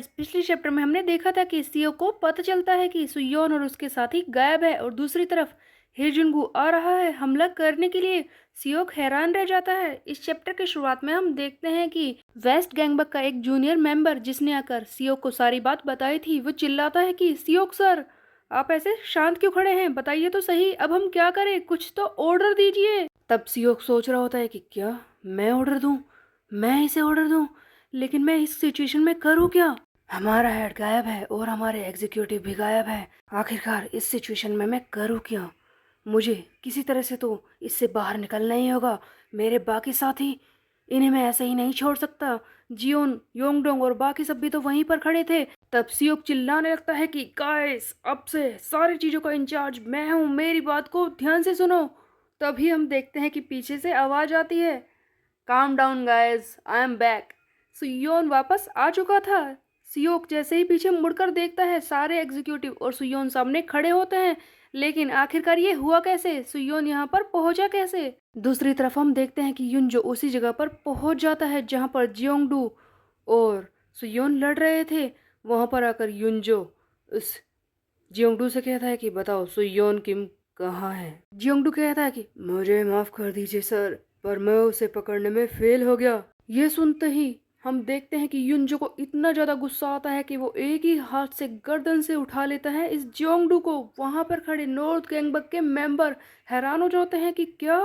Guides, पिछले chapter में हमने देखा था कि सीओ को पता चलता है कि सुयोन और उसके साथी गायब है और दूसरी तरफ हेजुनगू आ रहा है हमला करने के लिए। सीओ हैरान रह जाता है। इस चैप्टर की शुरुआत में हम देखते हैं कि वेस्ट गैंगबक का एक जूनियर मेंबर जिसने आकर सीओ को सारी बात बताई थी, वो चिल्लाता है कि सीओ सर, आप ऐसे शांत क्यों खड़े हैं? बताइए तो सही, अब हम क्या करें? कुछ तो ऑर्डर दीजिए। तब सीओ सोच रहा होता है कि क्या मैं ऑर्डर दूं, मैं इसे ऑर्डर दूं, लेकिन मैं इस सिचुएशन में करूँ क्या? हमारा हेड गायब है और हमारे एग्जीक्यूटिव भी गायब है। आखिरकार इस सिचुएशन में मैं करूँ क्या? मुझे किसी तरह से तो इससे बाहर निकलना ही होगा। मेरे बाकी साथी, इन्हें मैं ऐसे ही नहीं छोड़ सकता। जियोन, योंगडोंग और बाकी सब भी तो वहीं पर खड़े थे। तब सियोक चिल्लाने लगता है कि गाइस, अब से सारी चीज़ों का इंचार्ज मैं हूँ, मेरी बात को ध्यान से सुनो। तभी हम देखते हैं कि पीछे से आवाज़ आती है, calm down guys, I am back. Suyeon वापस आ चुका था। सियोक जैसे ही पीछे मुड़कर देखता है, सारे एग्जीक्यूटिव और सुयोन सामने खड़े होते हैं। लेकिन आखिरकार ये हुआ कैसे? सुयोन यहाँ पर पहुंचा कैसे? दूसरी तरफ हम देखते हैं कि युनजो उसी जगह पर पहुंच जाता है जहाँ पर जियोंगडू और सुयोन लड़ रहे थे। वहां पर आकर युनजो उस जियोंगडू से कहता है कि बताओ सुयोन किम कहाँ है? जियोंगडू कहता है कि मुझे माफ कर दीजिए सर, पर मैं उसे पकड़ने में फेल हो गया। ये सुनते ही हम देखते हैं कि युनजो को इतना ज्यादा गुस्सा आता है कि वो एक ही हाथ से गर्दन से उठा लेता है इस जियोंगडू को। वहां पर खड़े नॉर्थ गैंगबक के मेंबर हैरान हो जाते हैं कि क्या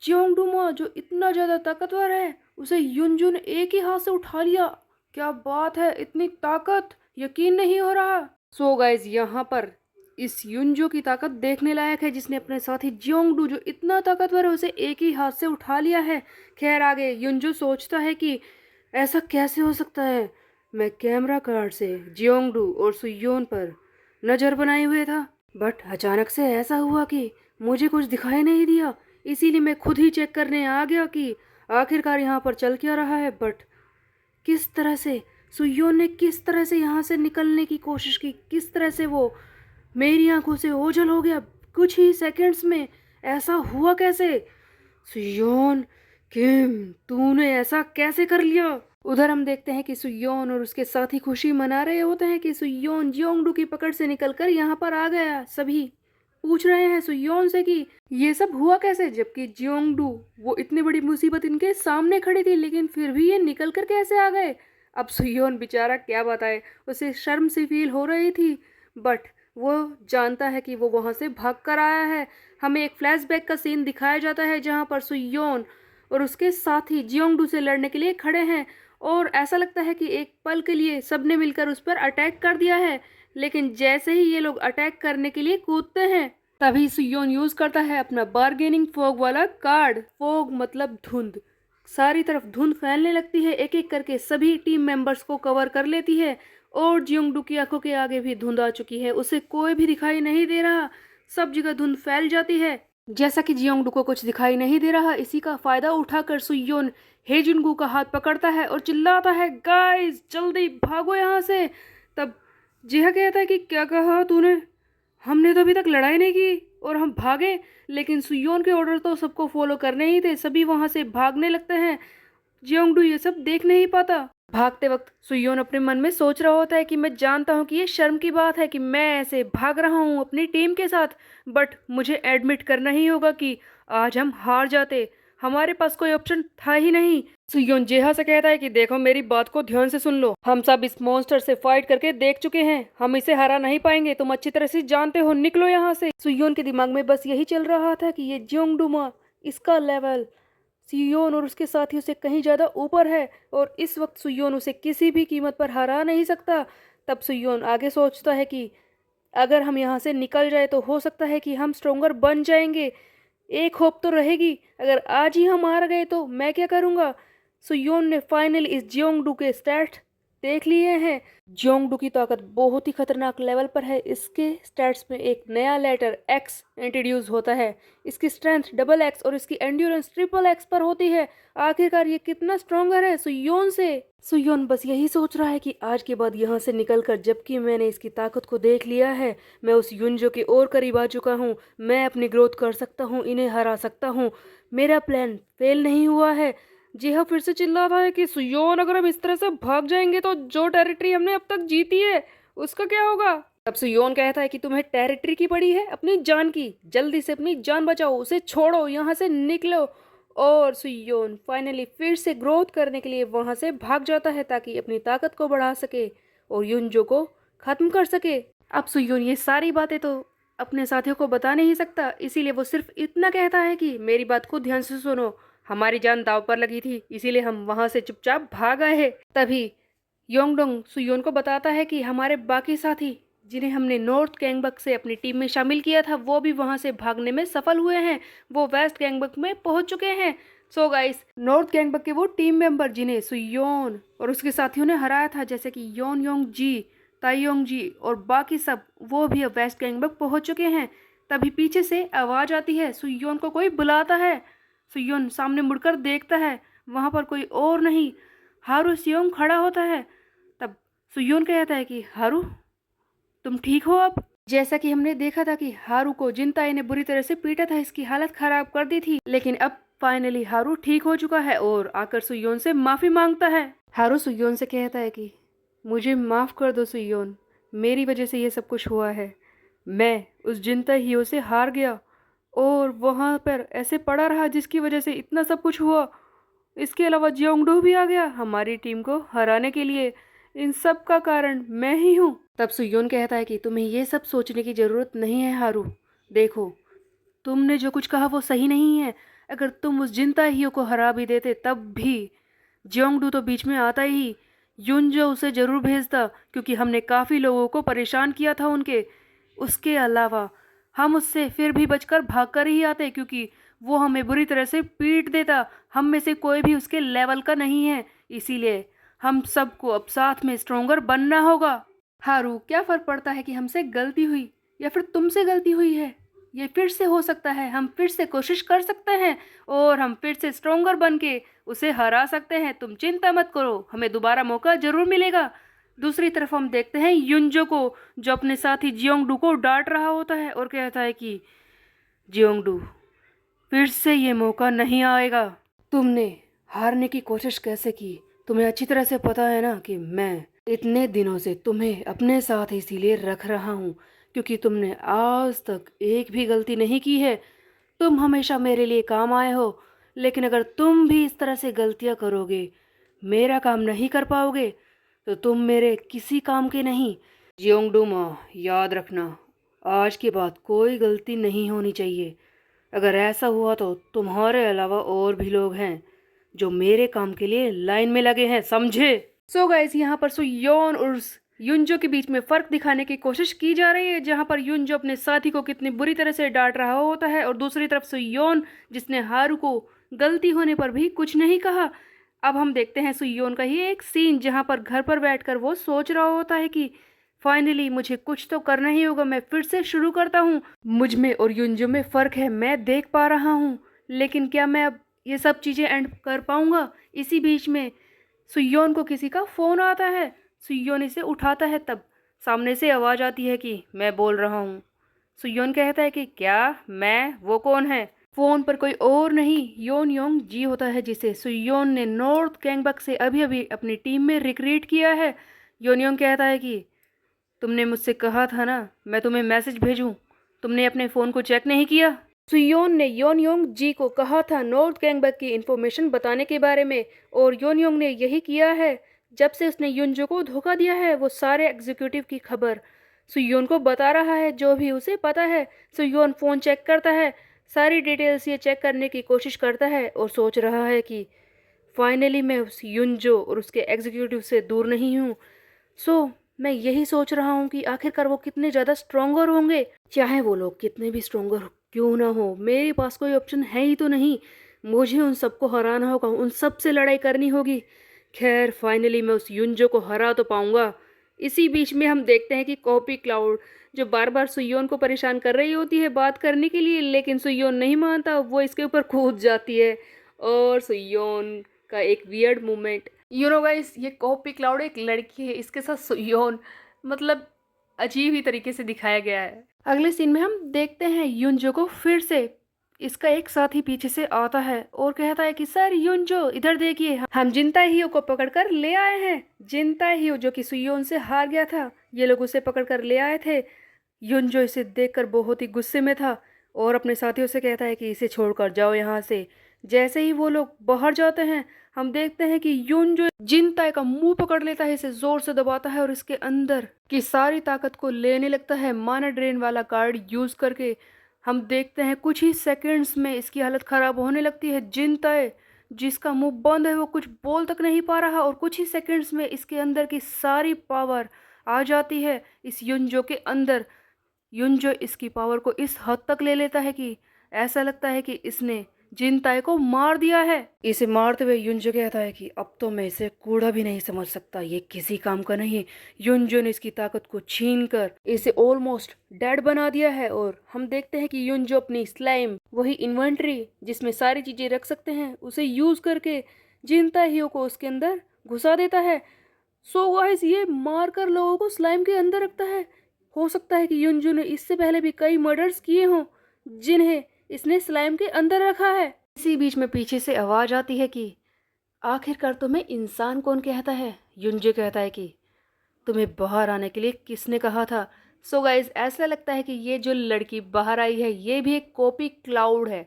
जियोंगडू जो इतना ज्यादा ताकतवर है, उसे युनजो ने एक ही हाथ से उठा लिया। क्या बात है, इतनी ताकत, यकीन नहीं हो रहा। सो गाइज, यहाँ पर इस युनजो की ताकत देखने लायक है, जिसने अपने साथी जियोंगडू जो इतना ताकतवर है उसे एक ही हाथ से उठा लिया है। खैर, आगे युनजो सोचता है कि ऐसा कैसे हो सकता है। मैं कैमरा कार्ड से जियोंगडू और सुयोन पर नजर बनाए हुए था, बट अचानक से ऐसा हुआ कि मुझे कुछ दिखाई नहीं दिया। इसीलिए मैं खुद ही चेक करने आ गया कि आखिरकार यहाँ पर चल क्या रहा है। बट किस तरह से सुयोन ने किस तरह से यहाँ से निकलने की कोशिश की, किस तरह से वो मेरी आंखों से ओझल हो गया कुछ ही सेकंड्स में। ऐसा हुआ कैसे? सुयोन किम, तूने ऐसा कैसे कर लिया? उधर हम देखते हैं कि सुयोन और उसके साथी खुशी मना रहे होते हैं कि सुयोन जियोंगडू की पकड़ से निकलकर यहाँ पर आ गया। सभी पूछ रहे हैं सुयोन से कि ये सब हुआ कैसे, जबकि जियोंगडू वो इतनी बड़ी मुसीबत इनके सामने खड़ी थी, लेकिन फिर भी ये निकल कर कैसे आ गए? अब सुयोन बेचारा क्या बताए, उसे शर्म सी फील हो रही थी, बट वो जानता है कि वो वहां से भाग कर आया है। हमें एक फ्लैशबैक का सीन दिखाया जाता है जहां पर सुयोन और उसके साथी जियोंगडू से लड़ने के लिए खड़े हैं, और ऐसा लगता है कि एक पल के लिए सबने मिलकर उस पर अटैक कर दिया है। लेकिन जैसे ही ये लोग अटैक करने के लिए कूदते हैं, तभी सुयोन यूज करता है अपना बार्गेनिंग फॉग वाला कार्ड। फॉग मतलब धुंध। सारी तरफ धुंध फैलने लगती है, एक एक करके सभी टीम मेंबर्स को कवर कर लेती है। और जियोंगडू की आंखों के आगे भी धुंध आ चुकी है, उसे कोई भी दिखाई नहीं दे रहा। सब जगह धुंध फैल जाती है। जैसा कि जियोंगडू को कुछ दिखाई नहीं दे रहा, इसी का फायदा उठाकर सुयोन हेजुनगू का हाथ पकड़ता है और चिल्लाता है, गाइस जल्दी भागो यहाँ से। तब जिहा कहता है कि क्या कहा तूने? हमने तो अभी तक लड़ाई नहीं की और हम भागे। लेकिन सुयोन के ऑर्डर तो सबको फॉलो करने ही थे, सभी वहां से भागने लगते हैं। जियोंगडू ये सब देख नहीं पाता। भागते वक्त सुयोन अपने मन में सोच रहा होता है कि मैं जानता हूँ कि ये शर्म की बात है कि मैं ऐसे भाग रहा हूँ अपनी टीम के साथ, बट मुझे एडमिट करना ही होगा कि आज हम हार जाते, हमारे पास कोई ऑप्शन था ही नहीं। सुयोन जेहा से कहता है कि देखो, मेरी बात को ध्यान से सुन लो, हम सब इस मॉन्स्टर से फाइट करके देख चुके हैं, हम इसे हरा नहीं पाएंगे, तुम अच्छी तरह से जानते हो, निकलो यहाँ से। सुयोन के दिमाग में बस यही चल रहा था कि ये जियोंगडू इसका लेवल सुयोन और उसके साथियों से कहीं ज़्यादा ऊपर है, और इस वक्त सुयोन उसे किसी भी कीमत पर हरा नहीं सकता। तब सुयोन आगे सोचता है कि अगर हम यहाँ से निकल जाए तो हो सकता है कि हम स्ट्रोंगर बन जाएंगे। एक होप तो रहेगी, अगर आज ही हम हार गए तो मैं क्या करूँगा? सुयोन ने फाइनली इस जियोंगडू के स्टैट्स देख लिए हैं। जियोंगडू की ताकत बहुत ही खतरनाक लेवल पर है। इसके स्टैट्स में एक नया लेटर एक्स इंट्रोड्यूस होता है। इसकी स्ट्रेंथ डबल एक्स और इसकी एंड्योरेंस ट्रिपल एक्स पर होती है। आखिरकार ये कितना स्ट्रोंगर है सुयोन से। सुयोन बस यही सोच रहा है कि आज के बाद यहाँ से निकलकर, जबकि मैंने इसकी ताकत को देख लिया है, मैं उस युनजो के और करीब आ चुका हूँ, मैं अपनी ग्रोथ कर सकता हूँ, इन्हें हरा सकता हूँ, मेरा प्लान फेल नहीं हुआ है। जी हाँ, फिर से चिल्ला रहा है कि सुयोन अगर हम इस तरह से भाग जाएंगे तो जो टेरिटरी हमने अब तक जीती है उसका क्या होगा। तब सुयोन कहता है कि तुम्हें टेरिटरी की पड़ी है अपनी जान की, जल्दी से अपनी जान बचाओ, उसे छोड़ो, यहाँ से निकलो। और सुयोन फाइनली फिर से ग्रोथ करने के लिए वहां से भाग जाता है ताकि अपनी ताकत को बढ़ा सके और युनजो को खत्म कर सके। अब सुयोन ये सारी बातें तो अपने साथियों को बता नहीं सकता, इसीलिए वो सिर्फ इतना कहता है कि मेरी बात को ध्यान से सुनो, हमारी जान दांव पर लगी थी इसीलिए हम वहां से चुपचाप भाग आए हैं। तभी योंगडोंग सुयोन को बताता है कि हमारे बाकी साथी जिन्हें हमने नॉर्थ गैंगबक से अपनी टीम में शामिल किया था वो भी वहां से भागने में सफल हुए हैं, वो वेस्ट गैंगबक में पहुंच चुके हैं। सो गाइस, नॉर्थ गैंगबक के वो टीम मेंबर जिन्हें सुयोन और उसके साथियों ने हराया था जैसे कि योन योंग जी, ताइयोंग जी और बाकी सब, वो भी अब वेस्ट गैंगबक पहुंच चुके हैं। तभी पीछे से आवाज आती है, सुयोन को कोई बुलाता है। सुयोन सामने मुड़कर देखता है, वहां पर कोई और नहीं, हारू सियोंग खड़ा होता है। तब सुयोन कहता है कि हारू तुम ठीक हो अब। जैसा कि हमने देखा था कि हारू को जिनताई ने बुरी तरह से पीटा था, इसकी हालत खराब कर दी थी, लेकिन अब फाइनली हारू ठीक हो चुका है और आकर सुयोन से माफी मांगता है। हारू सुयोन से कहता है कि मुझे माफ कर दो सुयोन, मेरी वजह से ये सब कुछ हुआ है। मैं उस जिनताई हीरो से हार गया और वहां पर ऐसे पड़ा रहा जिसकी वजह से इतना सब कुछ हुआ। इसके अलावा जियोंगडू भी आ गया हमारी टीम को हराने के लिए, इन सब का कारण मैं ही हूँ। तब सुयोन कहता है कि तुम्हें ये सब सोचने की जरूरत नहीं है हारू, देखो तुमने जो कुछ कहा वो सही नहीं है। अगर तुम उस जिन ताहियों को हरा भी देते तब भी जियोंगडू तो बीच में आता ही, युनजो उसे जरूर भेजता क्योंकि हमने काफ़ी लोगों को परेशान किया था उनके। उसके अलावा हम उससे फिर भी बचकर भाग कर ही आते क्योंकि वो हमें बुरी तरह से पीट देता, हम में से कोई भी उसके लेवल का नहीं है, इसीलिए हम सबको अब साथ में स्ट्रोंगर बनना होगा। हारू क्या फर्क पड़ता है कि हमसे गलती हुई या फिर तुमसे गलती हुई है, ये फिर से हो सकता है, हम फिर से कोशिश कर सकते हैं और हम फिर से स्ट्रोंगर बन के उसे हरा सकते हैं, तुम चिंता मत करो, हमें दोबारा मौका जरूर मिलेगा। दूसरी तरफ हम देखते हैं युनजो को, जो अपने साथी जियोंगडू को डांट रहा होता है और कहता है कि जियोंगडू फिर से ये मौका नहीं आएगा, तुमने हारने की कोशिश कैसे की, तुम्हें अच्छी तरह से पता है ना कि मैं इतने दिनों से तुम्हें अपने साथ इसीलिए रख रहा हूँ क्योंकि तुमने आज तक एक भी गलती नहीं की है, तुम हमेशा मेरे लिए काम आए हो, लेकिन अगर तुम भी इस तरह से गलतियाँ करोगे, मेरा काम नहीं कर पाओगे, तो तुम मेरे किसी काम के नहीं। जियोंगडू माँ याद रखना, आज के बाद कोई गलती नहीं होनी चाहिए, अगर ऐसा हुआ तो तुम्हारे अलावा और भी लोग हैं जो मेरे काम के लिए लाइन में लगे हैं, समझे। सो गाइस, यहाँ पर सुयोन और युनजो के बीच में फर्क दिखाने की कोशिश की जा रही है, जहाँ पर युनजो अपने साथी को कितनी बुरी तरह से डांट रहा होता है और दूसरी तरफ सुयोन जिसने हारू को गलती होने पर भी कुछ नहीं कहा। अब हम देखते हैं सुयोन का ही एक सीन जहाँ पर घर पर बैठकर वो सोच रहा होता है कि फाइनली मुझे कुछ तो करना ही होगा, मैं फिर से शुरू करता हूँ, मुझ में और युनजो में फ़र्क है मैं देख पा रहा हूँ, लेकिन क्या मैं अब ये सब चीज़ें एंड कर पाऊँगा। इसी बीच में सुयोन को किसी का फ़ोन आता है, सुयोन इसे उठाता है, तब सामने से आवाज़ आती है कि मैं बोल रहा हूँ। सुयोन कहता है कि क्या, मैं, वो कौन है। फ़ोन पर कोई और नहीं योन योंग जी होता है जिसे सुयोन ने नॉर्थ गैंगबक से अभी अभी अपनी टीम में रिक्रूट किया है। योन योंग कहता है कि तुमने मुझसे कहा था ना मैं तुम्हें मैसेज भेजूं, तुमने अपने फ़ोन को चेक नहीं किया। सुयोन ने योन योंग जी को कहा था नॉर्थ गैंगबक की इन्फॉर्मेशन बताने के बारे में और योन योंग ने यही किया है। जब से उसने युनजो को धोखा दिया है वो सारे एग्जीक्यूटिव की खबर सुयोन को बता रहा है, जो भी उसे पता है। सुयोन फ़ोन चेक करता है, सारी डिटेल्स ये चेक करने की कोशिश करता है और सोच रहा है कि फाइनली मैं उस युनजो और उसके एग्जीक्यूटिव से दूर नहीं हूँ। सो मैं यही सोच रहा हूँ कि आखिरकार वो कितने ज़्यादा स्ट्रोंगर होंगे, चाहे वो लोग कितने भी स्ट्रोंगर क्यों ना हो, मेरे पास कोई ऑप्शन है ही तो नहीं, मुझे उन सबको हराना होगा, उन सब से लड़ाई करनी होगी। खैर फाइनली मैं उस युनजो को हरा तो पाऊंगा। इसी बीच में हम देखते हैं कि कॉपी क्लाउड जो बार बार सुयोन को परेशान कर रही होती है बात करने के लिए, लेकिन सुयोन नहीं मानता, वो इसके ऊपर कूद जाती है और सुयोन का एक weird moment, you know guys, ये कॉपी क्लाउड एक लड़की है, इसके साथ सुयोन मतलब अजीब ही तरीके से दिखाया गया है। अगले सीन में हम देखते हैं युनजो को फिर से इसका एक साथी पीछे से आता है और कहता है कि सर युनजो इधर देखिए, हम जिनता हियो को पकड़कर ले आए हैं। जिनता हियो जो कि सुयोन से हार गया था, ये लोग उसे पकड़कर ले आए थे। युनजो इसे देखकर बहुत ही गुस्से में था और अपने साथियों से कहता है कि इसे छोड़कर जाओ यहाँ से। जैसे ही वो लोग बाहर जाते हैं, हम देखते हैं कि युनजो जिनताई का मुंह पकड़ लेता है, इसे जोर से दबाता है और इसके अंदर की सारी ताकत को लेने लगता है माना ड्रेन वाला कार्ड यूज करके। हम देखते हैं कुछ ही सेकंड्स में इसकी हालत खराब होने लगती है। जिनताई जिसका मुंह बंद है वो कुछ बोल तक नहीं पा रहा और कुछ ही सेकंड्स में इसके अंदर की सारी पावर आ जाती है इस युनजो के अंदर। युनजो इसकी पावर को इस हद तक ले लेता है कि ऐसा लगता है कि इसने जिनताई को मार दिया है। इसे मारते हुए युनजो कहता है कि अब तो मैं इसे कूड़ा भी नहीं समझ सकता, ये किसी काम का नहीं। युनजो ने इसकी ताकत को छीन कर इसे ऑलमोस्ट डेड बना दिया है और हम देखते हैं कि युनजो अपनी स्लाइम, वही इन्वेंटरी जिसमें सारी चीजें रख सकते हैं, उसे यूज करके जिनताई को उसके अंदर घुसा देता है। सो गाइस, ये मारकर लोगों को स्लाइम के अंदर रखता है। हो सकता है कि युनजो ने इससे पहले भी कई मर्डर्स किए हों जिन्हें इसने स्लाइम के अंदर रखा है। इसी बीच में पीछे से आवाज आती है कि आखिरकार तुम्हें इंसान कौन कहता है। युनजो कहता है कि तुम्हें बाहर आने के लिए किसने कहा था। सो गाइस, ऐसा लगता है कि ये जो लड़की बाहर आई है ये भी एक कॉपी क्लाउड है।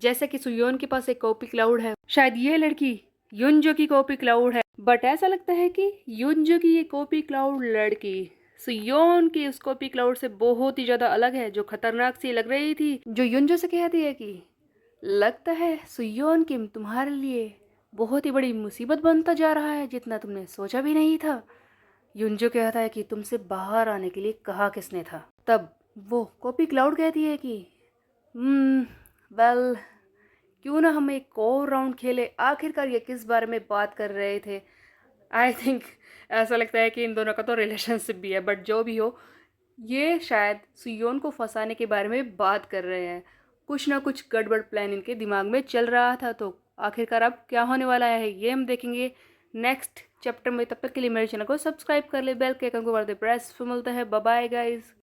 जैसे कि सुयोन के पास एक कॉपी क्लाउड है, शायद ये लड़की युनजो की कॉपी क्लाउड है। बट ऐसा लगता है कि युनजो की ये कॉपी क्लाउड लड़की सुयोन की उस कॉपी क्लाउड से बहुत ही ज्यादा अलग है, जो खतरनाक सी लग रही थी। जो युनजो से कहती है कि लगता है सुयोन किम तुम्हारे लिए बहुत ही बड़ी मुसीबत बनता जा रहा है, जितना तुमने सोचा भी नहीं था। युनजो कहता है कि तुमसे बाहर आने के लिए कहा किसने था। तब वो कॉपी क्लाउड कहती है कि वेल, क्यों ना हम एक और राउंड खेले। आखिरकार ये किस बारे में बात कर रहे थे। आई थिंक ऐसा लगता है कि इन दोनों का तो रिलेशनशिप भी है, बट जो भी हो, ये शायद सुयोन को फंसाने के बारे में बात कर रहे हैं। कुछ ना कुछ गड़बड़ प्लान इनके दिमाग में चल रहा था। तो आखिरकार अब क्या होने वाला है ये हम देखेंगे नेक्स्ट चैप्टर में। तब तक के लिए मेरे चैनल को सब्सक्राइब कर ले, बेल के आइकन को कर दे प्रेस। फिर मिलता है, बाय बाय गाइस।